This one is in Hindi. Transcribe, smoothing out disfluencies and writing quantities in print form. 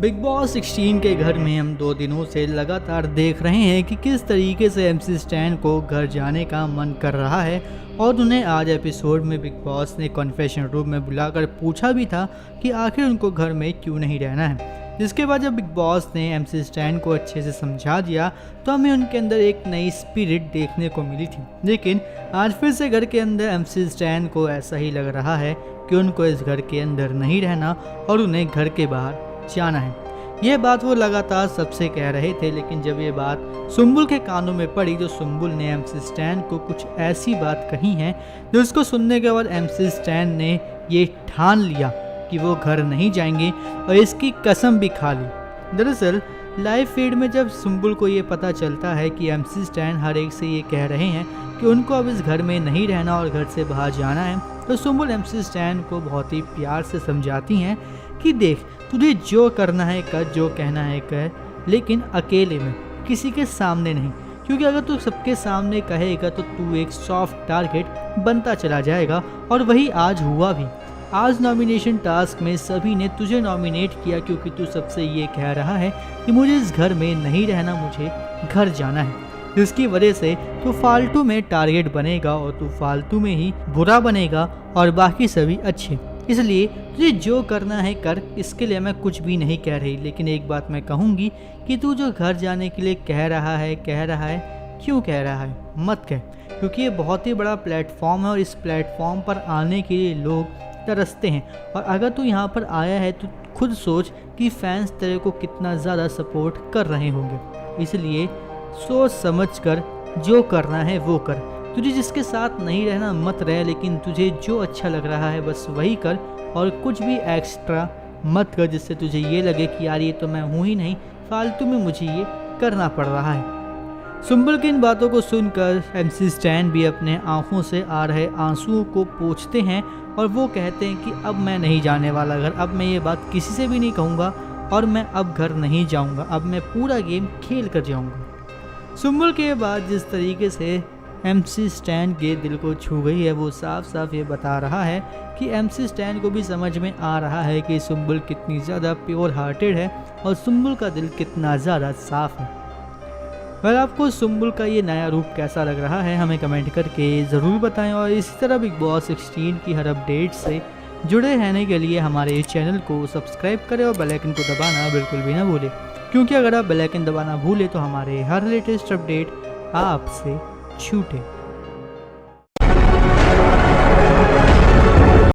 बिग बॉस 16 के घर में हम 2 दिनों से लगातार देख रहे हैं कि किस तरीके से एमसी स्टैन को घर जाने का मन कर रहा है और उन्हें आज एपिसोड में बिग बॉस ने कॉन्फेशन रूम में बुलाकर पूछा भी था कि आखिर उनको घर में क्यों नहीं रहना है। जिसके बाद जब बिग बॉस ने एमसी स्टैन को अच्छे से समझा दिया तो हमें उनके अंदर एक नई स्पिरिट देखने को मिली थी। लेकिन आज फिर से घर के अंदर एमसी स्टैन को ऐसा ही लग रहा है कि उनको इस घर के अंदर नहीं रहना और उन्हें घर के बाहर जाना है। यह बात वो लगातार सबसे कह रहे थे, लेकिन जब ये बात सुम्बुल के कानों में पड़ी तो सुम्बुल ने एमसी स्टैन को कुछ ऐसी बात कही है जिसको सुनने के बाद एमसी स्टैन ने ये ठान लिया कि वो घर नहीं जाएंगे और इसकी कसम भी खा ली। दरअसल लाइव फीड में जब सुम्बुल को ये पता चलता है कि एमसी स्टैन हर एक से ये कह रहे हैं कि उनको अब इस घर में नहीं रहना और घर से बाहर जाना है, तो सुम्बुल एमसी स्टैन को बहुत ही प्यार से समझाती हैं कि देख, तुझे जो करना है कर, जो कहना है कर, लेकिन अकेले में, किसी के सामने नहीं, क्योंकि अगर तू सबके सामने कहेगा तो तू एक सॉफ्ट टारगेट बनता चला जाएगा। और वही आज हुआ भी। आज नॉमिनेशन टास्क में सभी ने तुझे नॉमिनेट किया क्योंकि तू सबसे ये कह रहा है कि मुझे इस घर में नहीं रहना, मुझे घर जाना है, जिसकी वजह से तू फालतू में टारगेट बनेगा और तू फालतू में ही बुरा बनेगा और बाकी सभी अच्छे। इसलिए तुझे जो करना है कर, इसके लिए मैं कुछ भी नहीं कह रही। लेकिन एक बात मैं कहूँगी कि तू जो घर जाने के लिए कह रहा है क्यों कह रहा है, मत कह, क्योंकि ये बहुत ही बड़ा प्लेटफॉर्म है और इस प्लेटफॉर्म पर आने के लिए लोग तरसते हैं। और अगर तू यहाँ पर आया है तो खुद सोच कि फैंस तेरे को कितना ज़्यादा सपोर्ट कर रहे होंगे। इसलिए सोच समझ कर जो करना है वो कर। तुझे जिसके साथ नहीं रहना मत रह, लेकिन तुझे जो अच्छा लग रहा है बस वही कर और कुछ भी एक्स्ट्रा मत कर जिससे तुझे ये लगे कि यार ये तो मैं हूँ ही नहीं, फालतू में मुझे ये करना पड़ रहा है। सुम्बुल की इन बातों को सुनकर एमसी स्टैन भी अपने आंखों से आ रहे आंसुओं को पोंछते हैं और वो कहते हैं कि अब मैं नहीं जाने वाला घर, अब मैं ये बात किसी से भी नहीं कहूँगा और मैं अब घर नहीं जाऊँगा, अब मैं पूरा गेम खेल कर जाऊँगा। सुम्बुल के बाद जिस तरीके से एमसी स्टैन के दिल को छू गई है वो साफ साफ ये बता रहा है कि एमसी स्टैन को भी समझ में आ रहा है कि सुम्बुल कितनी ज़्यादा प्योर हार्टेड है और सुम्बुल का दिल कितना ज़्यादा साफ है। अगर आपको सुम्बुल का ये नया रूप कैसा लग रहा है हमें कमेंट करके ज़रूर बताएं और इसी तरह बिग बॉस 16 की हर अपडेट से जुड़े रहने के लिए हमारे इस चैनल को सब्सक्राइब करें और बेल आइकन को दबाना बिल्कुल भी ना भूलें, क्योंकि अगर आप बेल आइकन दबाना भूलें तो हमारे हर लेटेस्ट अपडेट आपसे छूटे।